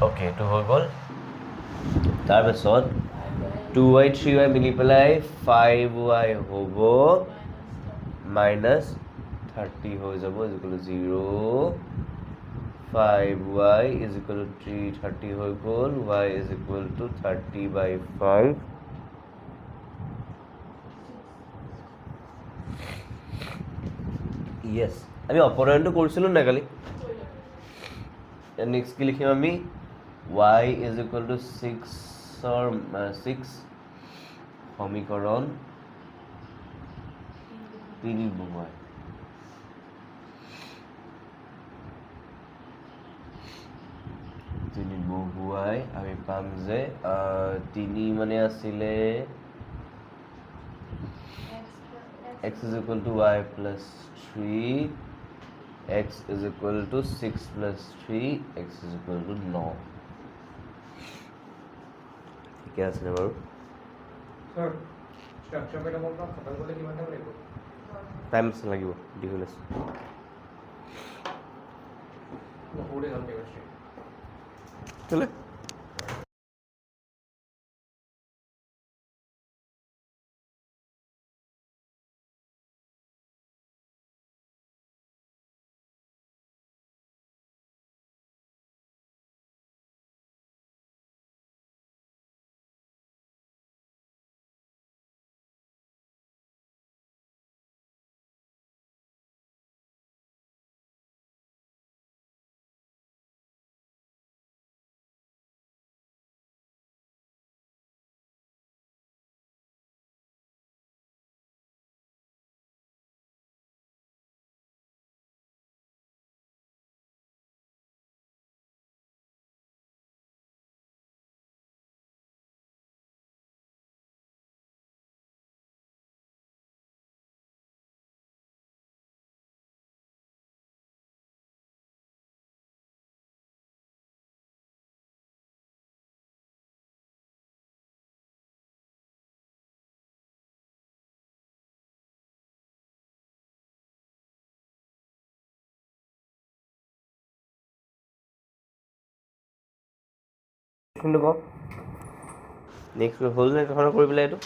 Okay, এইটো হৈ গ'ল। তাৰপিছত 2y 3y মিলি পেলাই 5y হ'ব -30 হৈ যাব = 0 5y = 3 30 হৈ গ'ল y = 30/5 ইয়েছ আমি অপনয়নটো কৰিছিলোঁ নাই কালি নেক্সট কি লিখিম আমি y = 6 সমীকৰণ 3 বহুৱাই আমি পাম যে 3 মানে আছিলে x = y + 3 x = 6 + 3 x = 9 ঠিকে আছে বাৰু টাইম লাগিব দীঘল আছে চলে নেক্সট হ'ল নে কৰি পেলাই এইটো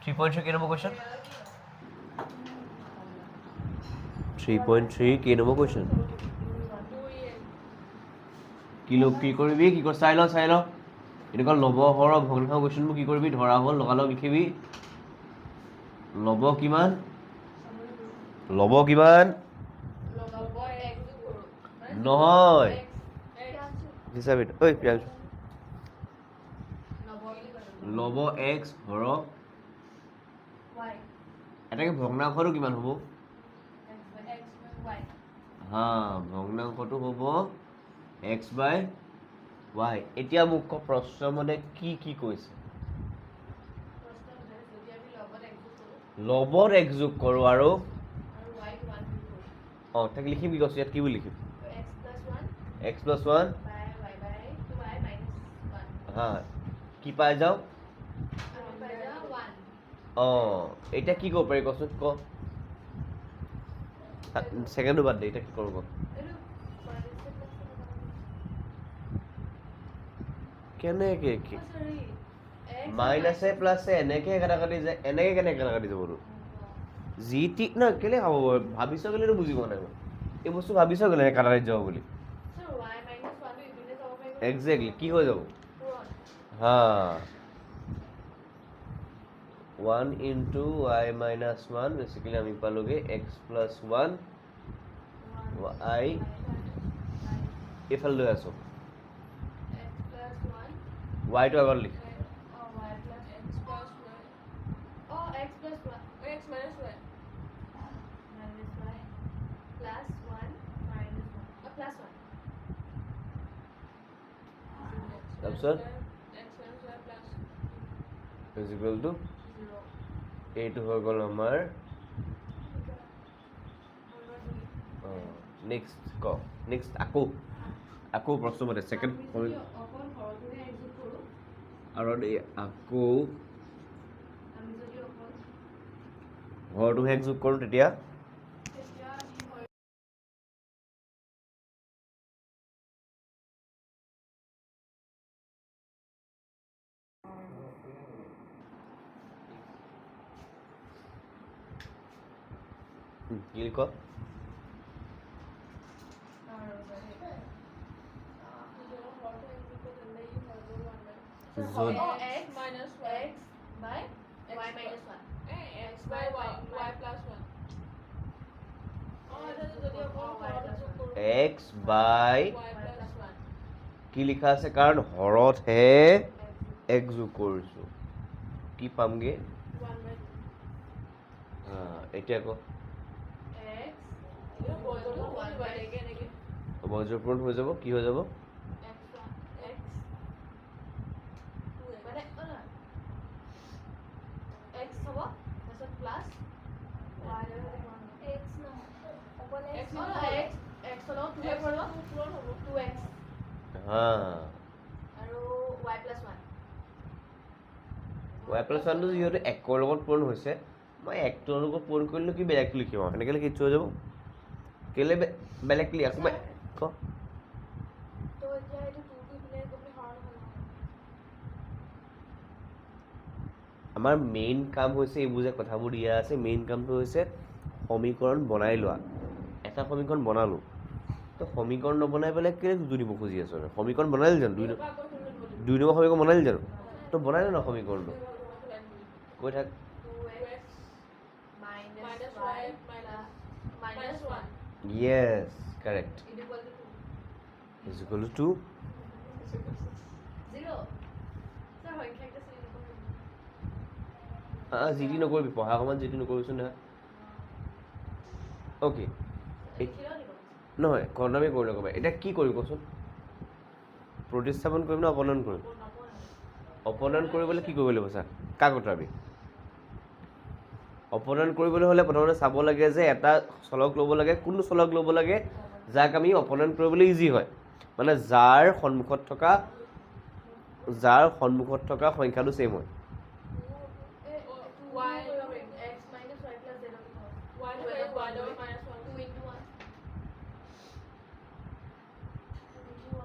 3.3 কি নম্বৰ কুৱেশ্যন 3.3 কি নম্বৰ কুৱেশ্যন কি কৰিবি কি কৰ চাই ল এনেকুৱা লব হৰ ভগ্নাংশ কুৱেশ্যনবোৰ কি কৰিবি ধৰা হ'ল লগালগ লিখিবি লব কিমান নহয় হিচাপে ঐ প্ৰিয়াংশু লব x হৰ এটাকে ভগ্নাংশটো কিমান হ'ব হা ভগ্নাংশটো হ'ব x by y এতিয়া মোক প্ৰশ্ন মতে কি কৈছে লবত x যোগ কৰোঁ আৰু তাক লিখিম কি কৈছোঁ ইয়াত কি বুলি লিখিম x plus 1 হা কি পাই যাওঁ এতিয়া কি কৰিব পাৰি কচোন ক ছেকেণ্ডটো বাদ দে এতিয়া কি কৰোঁ ক কেনেকে কি মাইনাছে প্লাছে এনেকে কাটাকাটি যায় এনেকে কেনেকে কাটাকাটি যাবনো যি টি নহয় কেলে খাব ভাবিছ কেলেতো বুজি পোৱা নাই এই বস্তু ভাবিছ কেলে কাটাকাটি যাব বুলি একজেক্টলি কি হৈ যাব হা 1 into y minus 1 বেসিক্যালি আমি পালোগে x plus 1 y এফালে লৈ আছো y টো আগত লিখ x plus y x minus y plus 1 minus 1 plus 1 তাৰপিছত x minus y plus is equal to এইটো হৈ গ'ল আমাৰ নেক্সট আকৌ প্ৰশ্ন মতে সেকেন্ড আৰু আকৌ হৰটো যোগ কৰোঁ তেতিয়া কি লিখ x minus x by y minus 1 x by y plus 1 x by কি লিখা আছে কাৰণ হৰতহে x যোগ কৰিছোঁ কি পামগে এতিয়া ক বজ্ৰ পূৰণ হৈ যাব কি হৈ যাব y plus 1 টো যিহেতু একৰ লগত পূৰণ হৈছে মই একটোৰ লগত পূৰণ কৰিলে কি বেলেগটো লিখিম আৰু সেনেকৈ লিখি হৈ যাব কেলে বেলেগ লিখ আকৌ ক আমাৰ মেইন কাম হৈছে এইবোৰ যে কথাবোৰ দিয়া আছে মেইন কামটো হৈছে সমীকৰণ বনাই লোৱা এটা সমীকৰণ বনালোঁ তো সমীকৰণ নবনাই পেলাই কেলে দুই দিব খুজি আছো সমীকৰণ বনাইলি জানো দুই নম্বৰ সমীকৰণ বনাইলি জানো তো বনাই ল না সমীকৰণটো কৈ থাক yes correct is equal to 0 GT নকৰিবি পঢ়া সময়ত জিটি নকৰিবিচোন না অ'কে নহয় কৰ্ণামী কৰি নকৰিবা এতিয়া কি কৰিবি কচোন প্ৰতিস্থাপন কৰিম নে অপনয়ন কৰিম অপনয়ন কৰিবলৈ কি কৰিব লাগিব চা কাক আঁতৰাবি অপনয়ন কৰিবলৈ হ'লে প্ৰথমতে চাব লাগে যে এটা চলক ল'ব লাগে কোনটো চলক ল'ব লাগে যাক আমি অপনয়ন কৰিবলৈ ইজি হয় মানে যাৰ সন্মুখত থকা সংখ্যাটো সেম হয়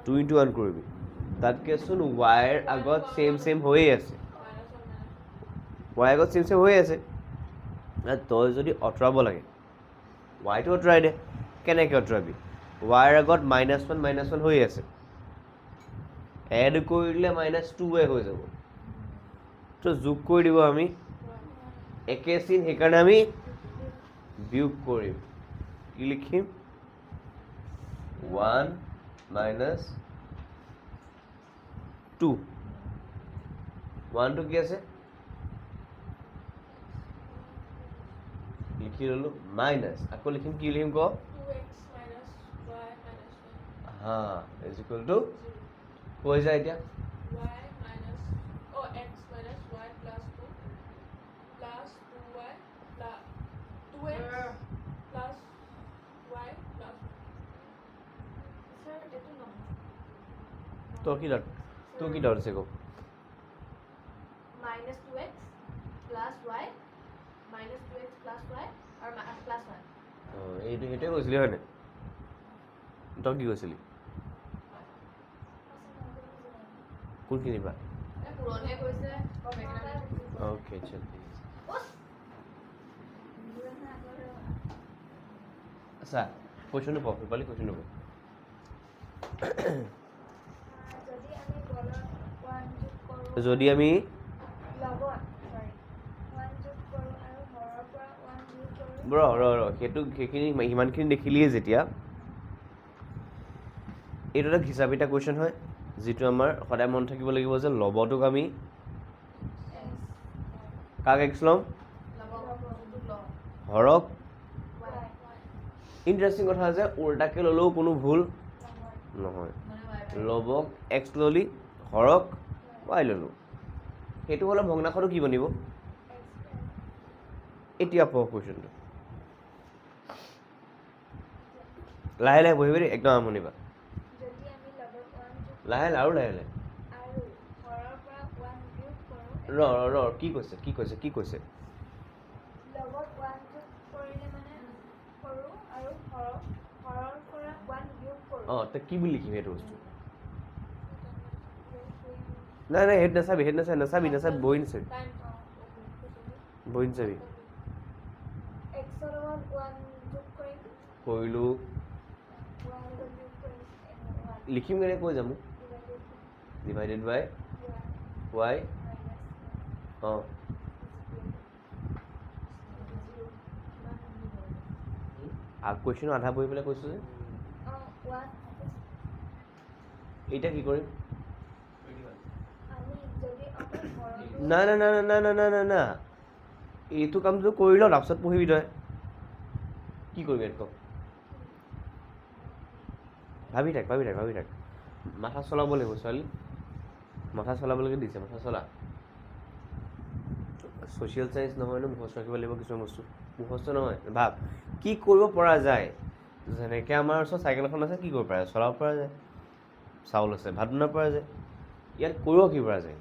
টু ইনটু ওৱান কৰিবি তাতকে চোন ৱাইৰ আগত সেম হৈয়ে আছে y আগত চেম চেম হৈ আছে তই যদি আঁতৰাব লাগে ৱাইটো আঁতৰাই দে কেনেকৈ আঁতৰাবি ৱাইৰ আগত -1 হৈ আছে এড কৰি দিলে -2y হৈ যাব তো যোগ কৰি দিব আমি একে চিন সেইকাৰণে আমি বিয়োগ কৰিম কি লিখিম 1 - 2 1টো কি আছে লিখি ললো মাইনাছ আকৌ লিখিম কি লিখিম ক 2x minus y minus 1. হা ইজ ইকুৱেল টু হৈ যায় এতিয়া Y minus x minus y plus 2 plus 2y plus 2x plus y plus 1. Sir, eto no. তোৰ কি ডাউট আছে ক Minus 2x plus y minus 2x plus y or plus 1. এইটো সেইটোৱে কৈছিলি হয়নে তই কি কৈছিলি কোনখিনি পৰা পুৰণে কৈছে অ'কে চল আচ্ছা কুৱেশ্যনটো পঢ় ৰূপালী কুৱেশ্যনটো পঢ় যদি আমি সেইখিনি সিমানখিনি দেখিলিয়ে যেতিয়া এইটো এটা হিচাপিতা কুৱেশ্যন হয় যিটো আমাৰ সদায় মনত থাকিব লাগিব যে লবটোক আমি কাক এক্স ল'ম হৰক ইণ্টাৰেষ্টিং কথা যে উল্টাকৈ ল'লেও কোনো ভুল নহয় লবক এক্স ল'লি হৰক ৱাই ল'লোঁ সেইটো হ'লে ভগ্নাংশটো কি বনিব এতিয়া পঢ় কুৱেশ্যনটো লাহে লাহে বহিবি দেই একদম আমনিবা লাহে লাহে আৰু লাহে লাহে ৰ কি কৈছে অঁ তই কি বুলি লিখিবি সেইটো বস্তু নাই সেইটো নাচাবি বহি নাচাবি কৰিলোঁ লিখিম কেনে কৈ যাম ডিভাইডেড বাই ৱাই অঁ কুৱেশ্যন আধা পঢ়ি পেলাই কৈছোঁ যে এতিয়া কি কৰিম না এইটো কামটো কৰি ল তাৰপিছত পঢ়িবি তই কি কৰিবি ইয়াত ক ভাবি থাক মাথা চলাব লাগিব ছোৱালী মাথা চলাবলৈকে দিছে মাথা চলা ছ'চিয়েল চায়েন্স নহয় ন মুখস্থ ৰাখিব লাগিব কিছুমান বস্তু মুখস্থ নহয় ভাব কি কৰিব পৰা যায় যেনেকৈ আমাৰ ওচৰত চাইকেল এখন আছে কি কৰিব পৰা যায় চলাব পৰা যায় চাউল আছে ভাত বনাব পৰা যায় ইয়াত কৰিব কি পৰা যায়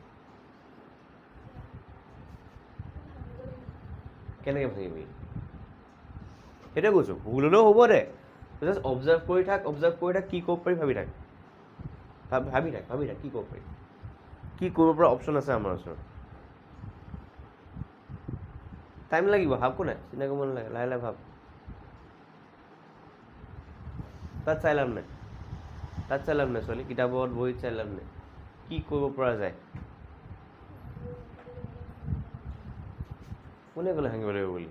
কেনেকৈ ভাবিবি সেইটোৱে কৈছোঁ ভুল হ'লেও হ'ব দে জাষ্ট অবজাৰ্ভ কৰি থাক কি কৰিব পাৰি ভাবি থাক কি কৰিব পাৰি কি কৰিব পৰা অপশ্যন আছে আমাৰ ওচৰত টাইম লাগিব ভাব একো নাই চিন্তা কৰিব নালাগে লাহে লাহে ভাব তাত চাই লাভ নাই ছোৱালী কিতাপত বহীত চাই লাভ নাই কি কৰিব পৰা যায় কোনে ক'লে ভাঙিব লাগিব বুলি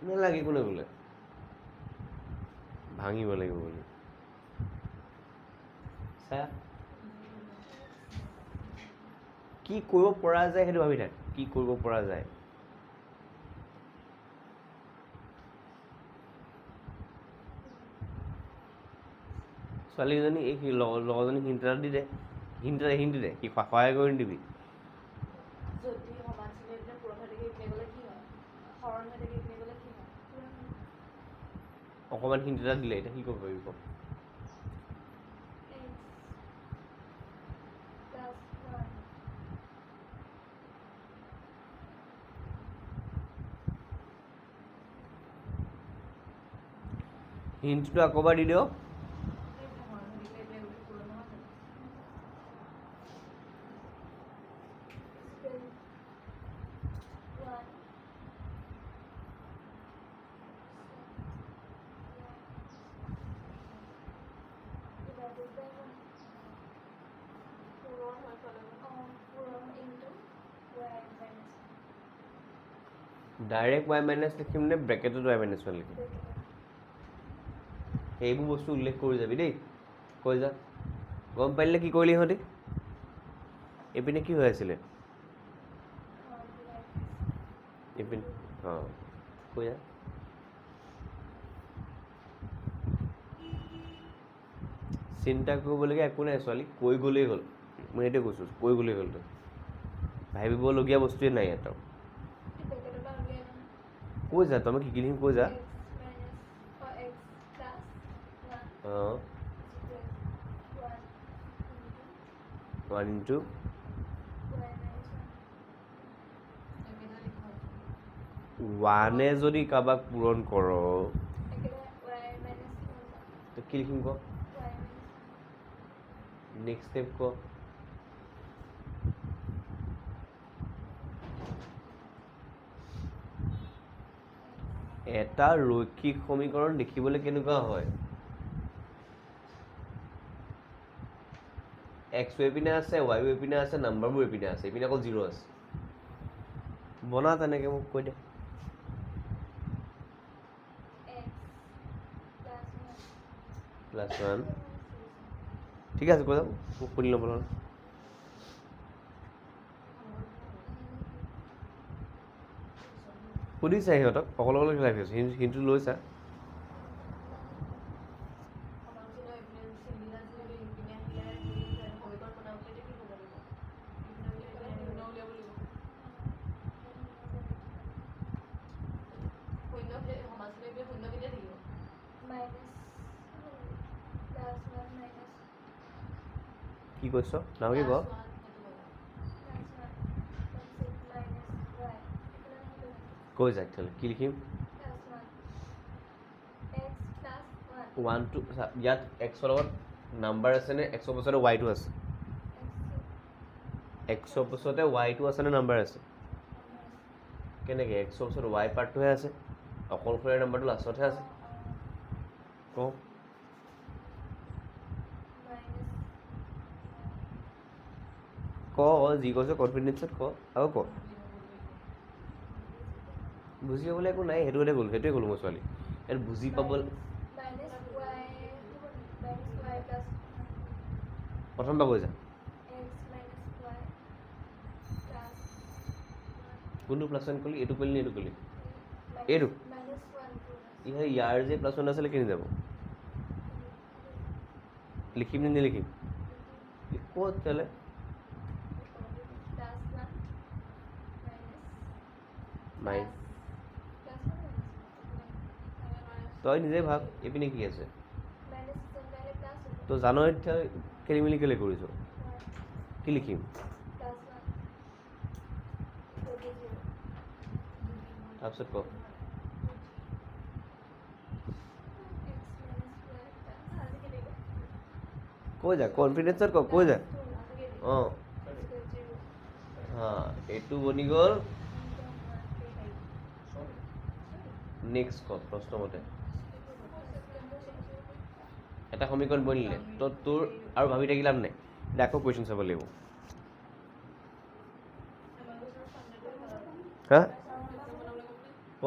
নালাগে কোনে ক'লে ভাঙিব লাগিব বুলি চা কি কৰিব পৰা যায় সেইটো ভাবি থাক কি কৰিব পৰা যায় ছোৱালীজনী এই লগৰজনী হিণ্ট এটা দি দে হিণ্ট দে কি সহায় কৰি নিদিবি যদি সমান চিনে দিলে পূৰণ হৈ থাকে ইপিনে গ'লে কি হয় হৰণ হৈ থাকে ইপিনে গ'লে কি হয় অকণমান হিণ্ট এটা দিলে এতিয়া কি কৰিব পাৰিবি ক হিণ্টটো আকৌ এবাৰ দি দিয়ক ডাইৰেক্ট y মাইনাছ লিখিম নে ব্ৰেকেটত y মাইনাছ 1 লিখিম সেইবোৰ বস্তু উল্লেখ কৰি যাবি দেই কৈ যা গম পাইলে কি কৰিলি ইহঁতি এইপিনে কি হৈ আছিলে এইপিনে অঁ কৈ যা চিন্তা কৰিবলগীয়া একো নাই ছোৱালী কৈ গ'লেই হ'ল মই এইটোৱে কৈছোঁ কৈ গ'লেই হ'ল তই ভাবিবলগীয়া বস্তুৱে নাই ইয়াত কৈ যা তই মই শিকি দিম কৈ যা অঁ 1 into ওৱানে যদি কাৰোবাক পূৰণ কৰ তো কি লিখিম ক নেক্সট ষ্টেপ ক এটা ৰৈখিক সমীকৰণ দেখিবলৈ কেনেকুৱা হয় এক্স এপিনে আছে ৱাই এপিনে আছে নাম্বাৰবোৰ এপিনে আছে এপিনে অকল 0 আছে বনা তেনেকৈ মোক কৈ দে +1 ঠিক আছে কৈ যাম মোক শুনি ল'ব নহয় সুধিছা সিহঁতক অকলে অকলে খেলাই আছে কিন্তু লৈছা কি কৈছ নামকে ক কৈ যা তেতিয়াহ'লে কি লিখিম 1 to ইয়াত এক্সৰ লগত নাম্বাৰ আছেনে এক্সৰ পাছতে ৱাইটো আছে এক্সৰ পাছতে ৱাইটো আছেনে নাম্বাৰ আছে কেনেকৈ এক্সৰ পাছত ৱাই পাৰ্টটোহে আছে অকলশৰীয়া নাম্বাৰটো লাষ্টতহে আছে কওঁ ক যি কৈছ কনফিডেন্সত ক আৰু ক বুজি পাবলৈ একো নাই সেইটোতে গ'ল সেইটোৱে গ'লো মই ছোৱালী ইয়াত বুজি পাবলৈ প্ৰথম পৰা কৈ যা কোনটো +1 ক'লি এইটো ক'লি নে এইটো ক'লি এইটো ইয়াৰ যে +1 আছিলে কেনি যাব লিখিম নে নিলিখিম ক'ত তেতিয়াহ'লে তই নিজে ভাব এইপিনে কি আছে তই জানই এতিয়া খেলি মেলি কেলৈ কৰিছ কি লিখিম তাৰপিছত ক কৈ যা কনফিডেন্সত ক কৈ যা অঁ হা এইটো বনি গ'ল নেক্সট ক প্ৰশ্নমতে এটা সমীকৰণ বনিলে তো তোৰ আৰু ভাবি থাকি লাভ নাই এতিয়া আকৌ কুৱেশ্যন চাব লাগিব হা ক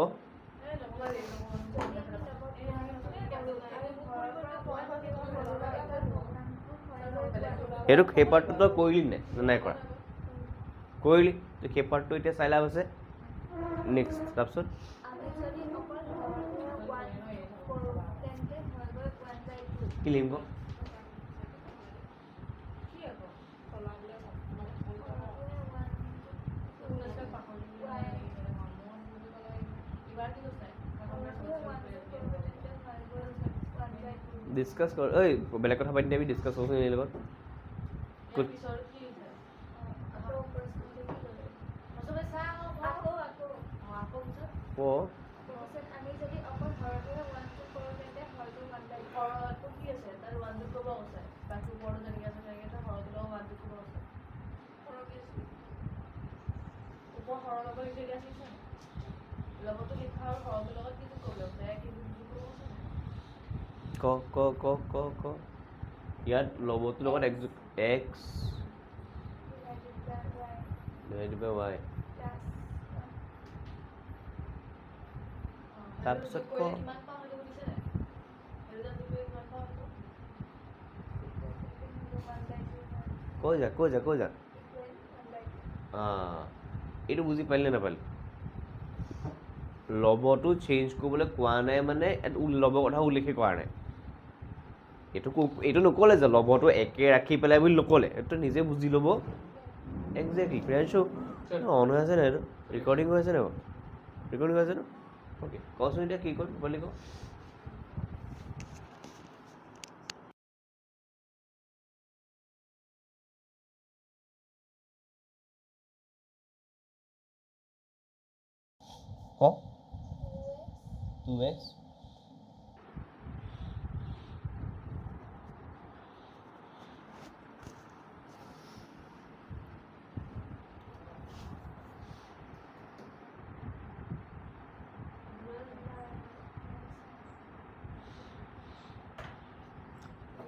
সেইটো সেই পাৰ্টটো তই কৰিলি নাই কৰা কৰিলি তো সেই পাৰ্টটো এতিয়া চাই লাভ আছে নেক্সট তাৰপিছত কি লিখিম ক ডিছকাছ কৰ ঐ বেলেগ কথা পাতি দিবি ডিছকাছ কৰচোন এই লগত ক ক ক ক ক ক ইয়াত ল'বটোৰ লগত এক্স ডিভাইডেড বাই y প্লাছ তাৰপিছত ক কিমান পাওঁ সেইটো সুধিছে নাই সেইটো জানি লৈ কিমান পাওঁ সেইটো কৈ যা এইটো বুজি পালি নে নাপালি লবটো চেঞ্জ কৰিবলৈ কোৱা নাই মানে লবৰ কথা উল্লেখে কৰা নাই এইটো নক'লে যে লবটো একে ৰাখি পেলাই বুলি নক'লে এইটো নিজে বুজি ল'ব একজেক্টলি ক্ৰিয়াঞ্চু অন হৈ আছে নাই এইটো ৰেকৰ্ডিং হৈ আছে নাই বাৰু ৰেকৰ্ডিং হৈ আছে ন অ'কে কচোন এতিয়া কি কৰিম বুলি ক ক 2x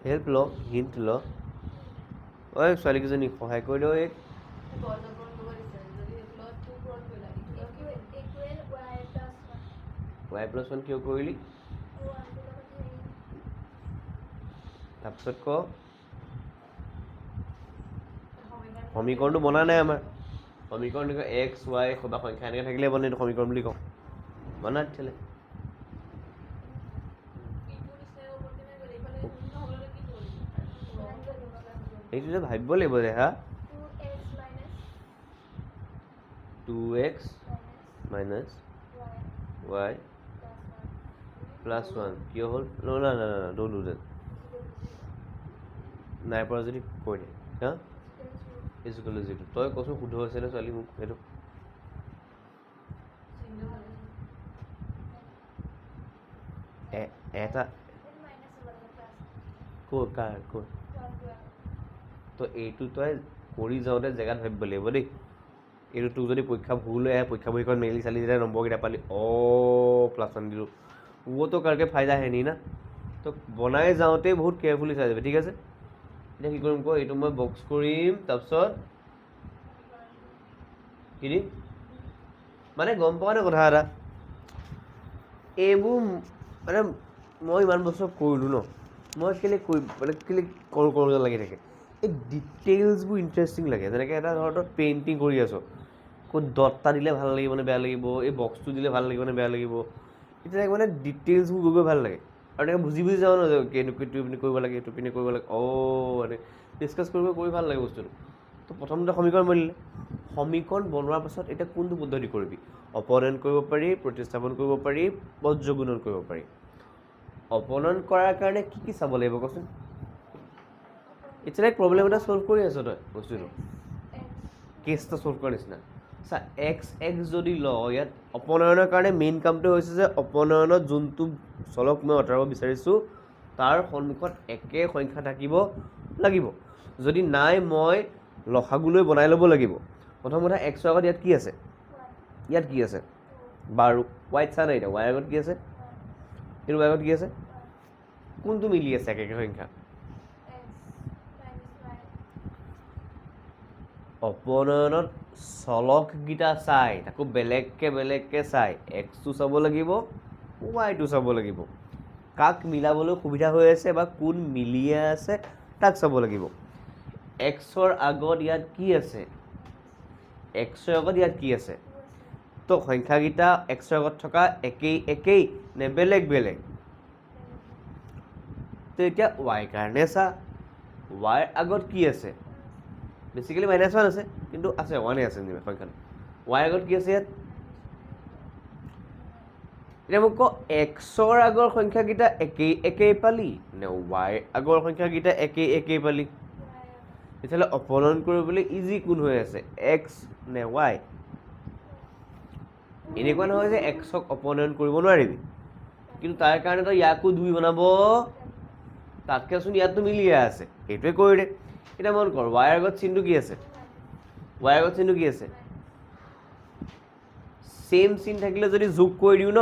হেল্প ল হিণ্ট ল ঐ ছোৱালীকেইজনীক সহায় কৰি দিওঁ এই y+1 কিয় কৰিলি তাৰপিছত ক সমীকৰণটো বনা নাই আমাৰ সমীকৰণ এক্স ৱাই বা সংখ্যা এনেকৈ থাকিলে বনে এইটো সমীকৰণ বুলি কওঁ বনা তেতিয়াহ'লে এইটো যে ভাবিব লাগিব যে হা 2x minus y plus 1 কিয় হ'ল না don't do that নাই পৰা যদি কৈ দে হা ইজুকেল জিটো তই কচোন শুদ্ধ হৈছে নে ছোৱালী মোক সেইটো এটা কাৰ তো এইটো তই কৰি যাওঁতে জেগাত ভাবিব লাগিব দেই এইটো তোৰ যদি পৰীক্ষা ভুল হৈ আহে পৰীক্ষা বহীখন মেলি চালি যেতিয়া নম্বৰকেইটা পালি +1 দিলোঁ তো কাৰকে ফাইদা হে নি না তো বনাই যাওঁতেই বহুত কেয়াৰফুলি চাই যাবি ঠিক আছে এতিয়া কি কৰিম ক এইটো মই বক্স কৰিম তাৰপিছত কি দিম মানে গম পোৱা নাই কথা এটা এইবোৰ মানে মই ইমান বছৰ কৰিলোঁ ন মই কেলৈ কৰোঁ যেন লাগি থাকে এই ডিটেইলছবোৰ ইণ্টাৰেষ্টিং লাগে যেনেকৈ এটা ধৰ তই পেইণ্টিং কৰি আছ ক'ত দটটা দিলে ভাল লাগিব নে বেয়া লাগিব এই বক্সটো দিলে ভাল লাগিব নে বেয়া লাগিব এতিয়া মানে ডিটেইলছবোৰ গৈ ভাল লাগে আৰু তেনেকৈ বুজি যাওঁ ন যে এইটো পিনে কৰিব লাগে এইটো পিনে কৰিব লাগে মানে ডিছকাছ কৰি ভাল লাগে বস্তুটো তো প্ৰথমতে সমীকৰণ বনিলে সমীকৰণ বনোৱাৰ পাছত এতিয়া কোনটো পদ্ধতি কৰিবি অপনয়ন কৰিব পাৰি প্ৰতিস্থাপন কৰিব পাৰি বজ্ৰগুণন কৰিব পাৰি অপনয়ন কৰাৰ কাৰণে কি চাব লাগিব কচোন এতিয়া প্ৰব্লেম এটা ছল্ভ কৰি আছ তই বস্তুটো কেছ এটা ছল্ভ কৰাৰ নিচিনা চা এক্স যদি ল ইয়াত অপনয়নৰ কাৰণে মেইন কামটো হৈছে যে অপনয়নত যোনটো চলক মই আঁতৰাব বিচাৰিছোঁ তাৰ সন্মুখত একে সংখ্যা থাকিব লাগিব যদি নাই মই লসাগুলৈ বনাই ল'ব লাগিব প্ৰথম কথা এক্সৰ আগত ইয়াত কি আছে বাৰু ৱাইত চা নাই এতিয়া ৱাইৰ আগত কি আছে এইটো ৱাইৰ আগত কি আছে কোনটো মিলি আছে একে সংখ্যা অপনয়নত চলককেইটা চাই তাকো বেলেগকৈ চাই এক্সটো চাব লাগিব ৱাইটো চাব লাগিব কাক মিলাবলৈ সুবিধা হৈ আছে বা কোন মিলিয়ে আছে তাক চাব লাগিব এক্সৰ আগত ইয়াত কি আছে তো সংখ্যাকেইটা এক্সৰ আগত থকা একেই নে বেলেগ তো এতিয়া ৱাইৰ কাৰণে চা ৱাইৰ আগত কি আছে বেচিকেলি -1 আছে কিন্তু আছে 1 আছে সংখ্যাটো ৱাইৰ আগত কি আছে ইয়াত এতিয়া মোক ক এক্সৰ আগৰ সংখ্যাকেইটা একেই পালি নে ৱাইৰ আগৰ সংখ্যাকেইটা একেই পালি তেতিয়াহ'লে অপনয়ন কৰিবলৈ ইজি কোন হৈ আছে এক্স নে ৱাই এনেকুৱা নহয় যে এক্সক অপনয়ন কৰিব নোৱাৰিবি কিন্তু তাৰ কাৰণে তই ইয়াকো 2 বনাব তাতকেচোন ইয়াততো মিলিয়ে আছে সেইটোৱে কৰি দে এতিয়া মন কৰ ৱাইৰ আগত চিনটো কি আছে চেম চিন থাকিলে যদি যোগ কৰি দিওঁ ন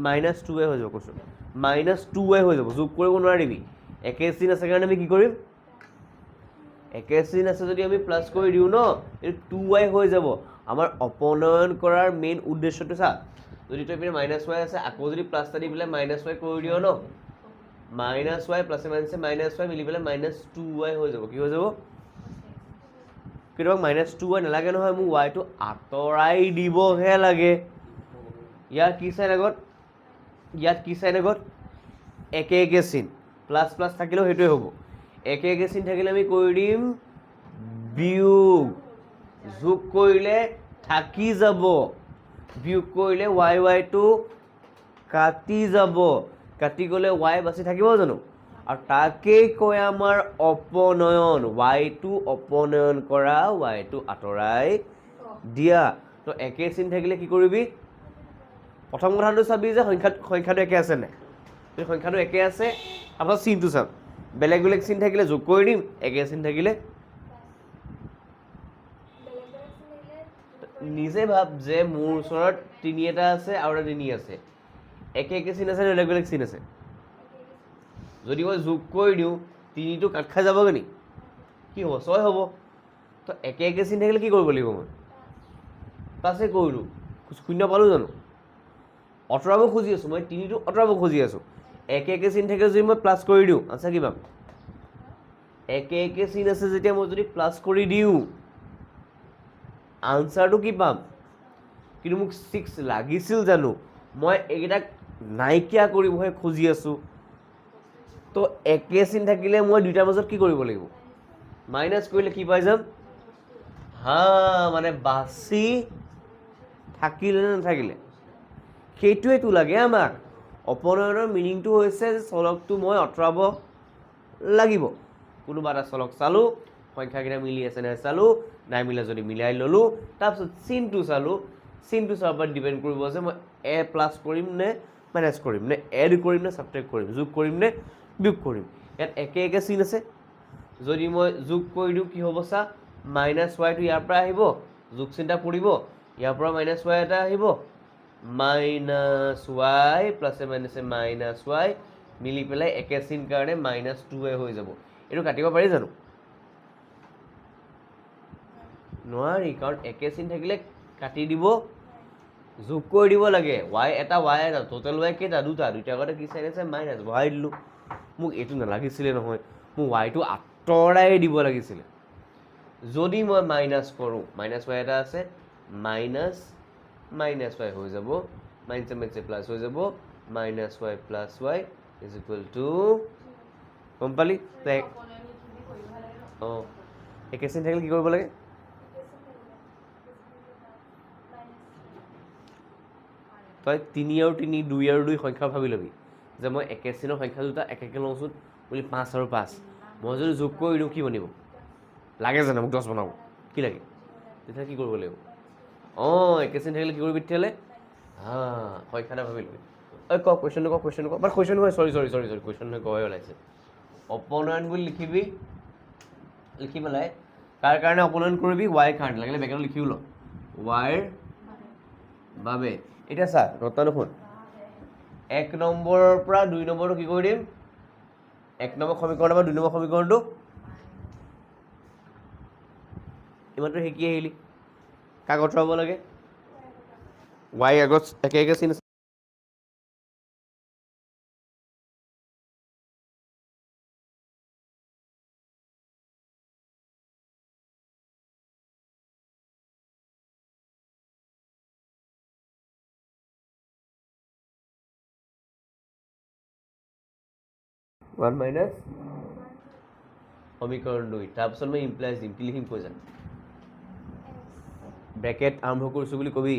-2y হৈ যাব কৈছোঁ -2y হৈ যাব যোগ কৰিব নোৱাৰিবি একে চিন আছে কাৰণে আমি কি কৰিম একে চিন আছে যদি আমি প্লাছ কৰি দিওঁ ন, এইটো 2y হৈ যাব। আমাৰ অপনয়ন কৰাৰ মেইন উদ্দেশ্যটো চা, যদি তই পিনে -y আছে আকৌ যদি প্লাছ এটা দি পেলাই -y কৰি দিয় ন, -y প্লাছে মাইনাছে -y মিলি পেলাই -2y হৈ যাব। কি হৈ যাব? কিন্তু -2y নালাগে নহয়, মোক y-টো আঁতৰাই দিবহে লাগে। ইয়াৰ কি চাইন আগত? ইয়াত কি চাইন আগত? একে একে চিন। প্লাছ প্লাছ থাকিলেও সেইটোৱে হ'ব। একে একে চিন থাকিলে আমি কৰি দিম বিয়োগ। যোগ কৰিলে থাকি যাব, বিয়োগ কৰিলে y টো কাটি যাব। কাটি গ'লে y বাচি থাকিব জানো? আৰু তাকেই কয় আমাৰ অপনয়ন। y-টো অপনয়ন কৰা, y-টো আঁতৰাই দিয়া। তো একে চিন থাকিলে কি কৰিবি? প্ৰথম কথাটো চাবি যে সংখ্যাটো একে আছে নাই। যদি সংখ্যাটো একে আছে, তাৰপাছত চিনটো চাম। বেলেগ বেলেগ চিন থাকিলে যোগ কৰি দিম, একে চিন থাকিলে নিজে ভাব যে মোৰ ওচৰত 3 এটা আছে আৰু এটা 3 আছে। একে একে চিন আছে, বেলেগ বেলেগ চিন আছে। যদি মই যোগ কৰি দিওঁ 3টো কাট খাই যাবগৈ নি? কি হ'ব? 6 হ'ব। তো একে একে চিন থাকিলে কি কৰিব লাগিব? মই প্লাছে কৰিলোঁ, শূন্য পালোঁ জানো? আঁতৰাব খুজি আছোঁ, মই 3টো আঁতৰাব খুজি আছোঁ। একে একে চিন থাকিলে যদি মই প্লাছ কৰি দিওঁ, আচ্ছা কি পাম? একে একে চিন আছে যেতিয়া মই যদি প্লাছ কৰি দিওঁ, আনচাৰটো কি পাম? কিন্তু মোক 6 লাগিছিল জানো? মই এইকেইটাক নাইকিয়া কৰিবহে খুজি আছোঁ। তো একে চিন থাকিলে মই দুইটাৰ মাজত কি কৰিব লাগিব? মাইনাছ কৰিলে কি পাই যাম? হা, মানে বাচি থাকিলে নে নাথাকিলে, সেইটোৱেতো লাগে আমাক। অপনয়নৰ মিনিংটো হৈছে যে চলকটো মই আঁতৰাব লাগিব। কোনোবা এটা চলক চালোঁ, সংখ্যাকেইটা মিলি আছে নাই চালোঁ, নাই মিলা যদি মিলাই ল'লোঁ। তাৰপিছত চিনটো চালোঁ, চিনটো চোৱাৰ পৰা ডিপেণ্ড কৰিব যে মই এ প্লাছ কৰিম নে মাইনাছ কৰিম, নে এড কৰিম নে ছাবট্ৰেক্ট কৰিম, যোগ কৰিম নে বিয়োগ কৰিম। ইয়াত একে একে চিন আছে, যদি মই যোগ কৰি দিওঁ কি হ'ব চা, -y-টো ইয়াৰ পৰা আহিব, যোগ চিন্তা পৰিব, ইয়াৰ পৰা -y এটা আহিব, -y প্লাছে মাইনাছে -y মিলি পেলাই একে চিন কাৰণে -2a হৈ যাব। এইটো কাটিব পাৰি জানো? নোৱাৰি, কাৰণ একে চিন থাকিলে কাটি দিব, যোগ কৰি দিব লাগে। y এটা টোটেল y কেইটা? দুটাৰ আগতে কি চাইন আছে? মাইনাছ, বহাই দিলোঁ। মোক এইটো নালাগিছিলে নহয়, মোক y-টো আঁতৰাই দিব লাগিছিলে। যদি মই মাইনাছ কৰোঁ, -y এটা আছে, -y হৈ যাব, -y প্লাছ হৈ যাব, -y plus y is equal to, গম পালি? অঁ, একে চিন থাকিলে কি কৰিব লাগে? তই 3 আৰু 3, 2 আৰু 2 সংখ্যা ভাবি ল'বি যে মই একে চিনৰ সংখ্যা দুটা একেকৈ লওঁচোন বুলি, 5 আৰু 5। মই যদি যোগ কৰি দিওঁ কি বনিব? লাগে জানো মোক 10 বনাব? কি লাগে? তেতিয়া কি কৰিব লাগিব? অঁ, একে চিন থাকিলে কি কৰিবি তেতিয়াহ'লে? হা, সংখ্যা এটা ভাবি ল'বি। ঐ ক, কুৱেশ্যনটো ক, বাট কুৱেশ্যন নহয়, চৰি, কুৱেশ্যন নহয়, কয়ে ওলাইছে। অপনয়ন বুলি লিখিবি, লিখি পেলাই কাৰ কাৰণে অপনয়ন কৰিবি? y কাৰণে। লাগিলে বেকেটত লিখিও ল, y ৰ বাবে। এতিয়া চা, নোটটো শুন। 1 নম্বৰৰ পৰা 2 নম্বৰটো কি কৰি দিম? 1 নম্বৰ সমীকৰণৰ পৰা 2 নম্বৰ সমীকৰণটো ইমানটো শিকি আহিলি। কাক আঁতৰাব লাগে? y আগত একে একে চিন আছে। ওৱান মাইনাছ সমীকৰণ 2। তাৰপিছত মই ইমপ্লাইজ দিম, কি লিখিম কৈ যাম? ব্ৰেকেট আৰম্ভ কৰিছোঁ বুলি কবি।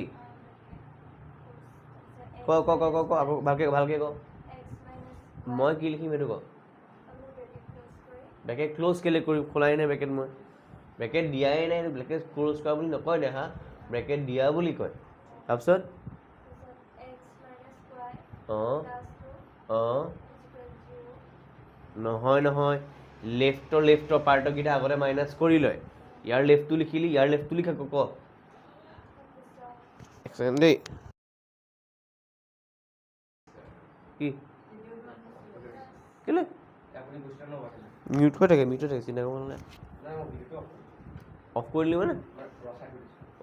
ক আকৌ ভালকে ক। মই কি লিখিম সেইটো ক। ব্ৰেকেট ক্ল'জ কেলৈ কৰিম? খোলাই নাই ব্ৰেকেট মই। ব্ৰেকেট দিয়াই নাই, ব্ৰেকেট ক্ল'জ কৰা বুলি নকয় দেখা, ব্ৰেকেট দিয়া বুলি কয়। তাৰপিছত অঁ অঁ নহয়, লেফ্টৰ পাৰ্টৰকেইটা আগতে মাইনাছ কৰি লয়। ইয়াৰ লেফ্টটো লিখিলি, ইয়াৰ লেফ্টটো লিখ আকৌ, ক। এক ছেকেণ্ড দেই। কি কেলৈ মিউট হৈ থাকে, চিন্তা কৰিব নালাগে। অফ কৰি দিলি মানে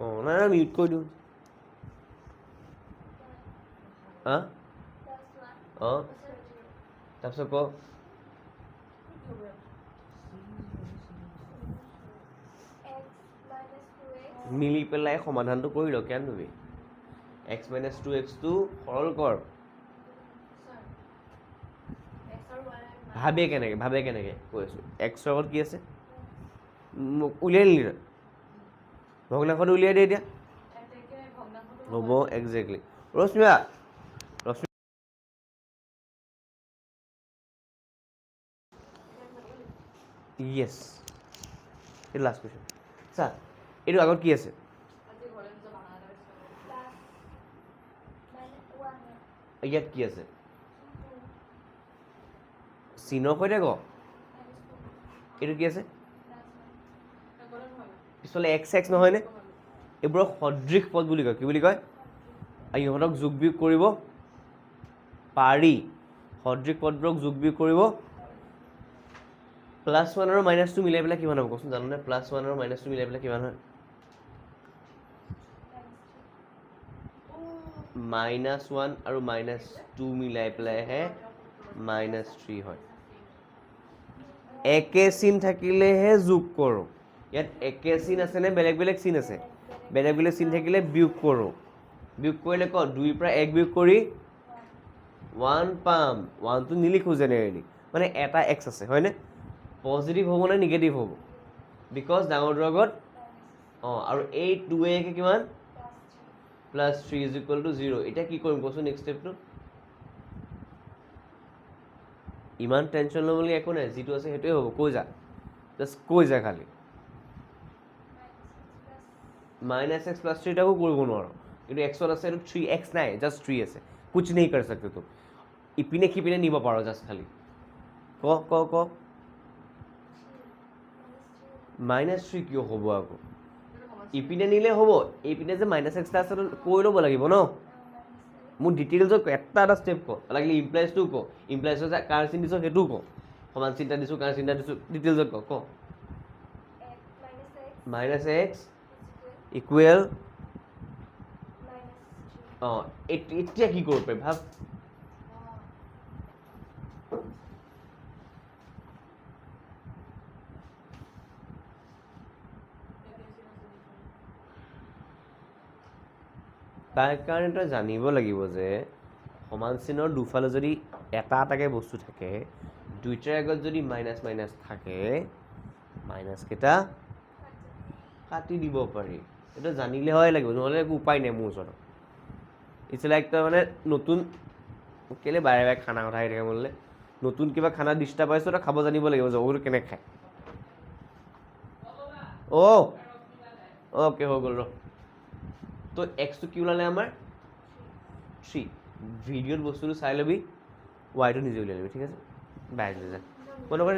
অঁ নাই নাই মিউট কৰি দিওঁ হা অঁ তাৰপিছত ক মিলি পেলাই সমাধানটো কৰি ল কিয় তুমি x মাইনাছ 2xটো সৰল কৰ ভাবে কেনেকে কৈ আছোঁ এক্সৰ আগত কি আছে উলিয়াই দিলি তই ভগ্নাংশটো উলিয়াই দে এতিয়া হ'ব একজেক্টলি ৰশ্মিয়া য়েছ এইটো লাষ্ট কুৱেশ্যন চা এইটো আগত কি আছে ইয়াত কি আছে চিনৰ সৈতে ক এইটো কি আছে পিছলে এক্স এক্স নহয়নে এইবোৰক সদৃশ পদ বুলি কয় কি বুলি কয় আৰু ইহঁতক যোগ বিয়োগ কৰিব পাৰি সদৃশ পদবোৰক যোগ বিয়োগ কৰিব প্লাছ ওৱান আৰু মাইনাছ টু মিলাই পেলাই কিমান হ'ব কচোন জানোনে প্লাছ ওৱান আৰু মাইনাছ টু মিলাই পেলাই কিমান হয় মাইনাছ ওৱান আৰু মাইনাছ টু মিলাই পেলাইহে মাইনাছ থ্ৰী হয় একে চিন থাকিলেহে যোগ কৰোঁ ইয়াত একে চিন আছে নে বেলেগ বেলেগ চিন আছে বেলেগ বেলেগ চিন থাকিলে বিয়োগ কৰোঁ বিয়োগ কৰিলে ক দুইৰ পৰা এক বিয়োগ কৰি ওৱান পাম ওৱানটো নিলিখোঁ জেনেৰেলি মানে এটা এক্স আছে হয়নে পজিটিভ হ'ব নে নিগেটিভ হ'ব বিকজ ডাঙৰটোৰ আগত অঁ আৰু এই টু একে কিমান plus three is equal to zero' এতিয়া কি কৰিম কচোন নেক্সট ষ্টেপটো ইমান টেনশ্যন ল'বলৈ একো নাই যিটো আছে সেইটোৱে হ'ব কৈ যা জাষ্ট কৈ যা খালি माइनस एक्स प्लस थ्री टाको কৰিব নোৱাৰো কিন্তু এক্সত আছে এইটো 3x নাই জাষ্ট 3 আছে कुछ नहीं कर सकते तुम ইপিনে খিপিনে নিব পাৰো জাষ্ট খালি ক ক ক মাইনাছ 3 কিয় হ'ব আকৌ ইপিনে নিলে হ'ব ইপিনে যে মাইনাছ এক্স আছে কৈ ল'ব লাগিব ন মোৰ ডিটেইলছত এটা এটা ষ্টেপ ক লাগিলে ইমপ্লাইজটো ক ইমপ্লাইজৰ যে কাৰ চিন দিছ সেইটো ক সমান চিন্তা দিছো কাৰ চিন্তা দিছো ডিটেইলছত ক মাইনাছ এক্স ইকুৱেল অঁ এতিয়া কি কৰিব পাৰি ভাব তাৰ কাৰণে তই জানিব লাগিব যে সমান চিনৰ দুফালে যদি এটা এটাকে বস্তু থাকে দুইটাৰ আগত যদি মাইনাছ মাইনাছ থাকে মাইনাছকেইটা কাটি দিব পাৰি এইটো জানিলে হয় লাগিব নহ'লে একো উপায় নাই মোৰ ওচৰত ইটছ লাইক তই মানে নতুন কেলৈ বাৰে বাৰে খানা কথা আহি থাকে মোলৈ নতুন কিবা খানা ডিষ্টাৰ্ব পাইছোঁ তই খাব জানিব লাগিব যে ওটো কেনেকৈ খায় অ' অ'কে হৈ গ'ল ৰ তো এক্সটো কি ওলালে আমাৰ 3 ভিডিঅ'ত বস্তুটো চাই ল'বি ৱাইটো নিজে উলিয়াই ল'বি ঠিক আছে বাই যা মনে কৰি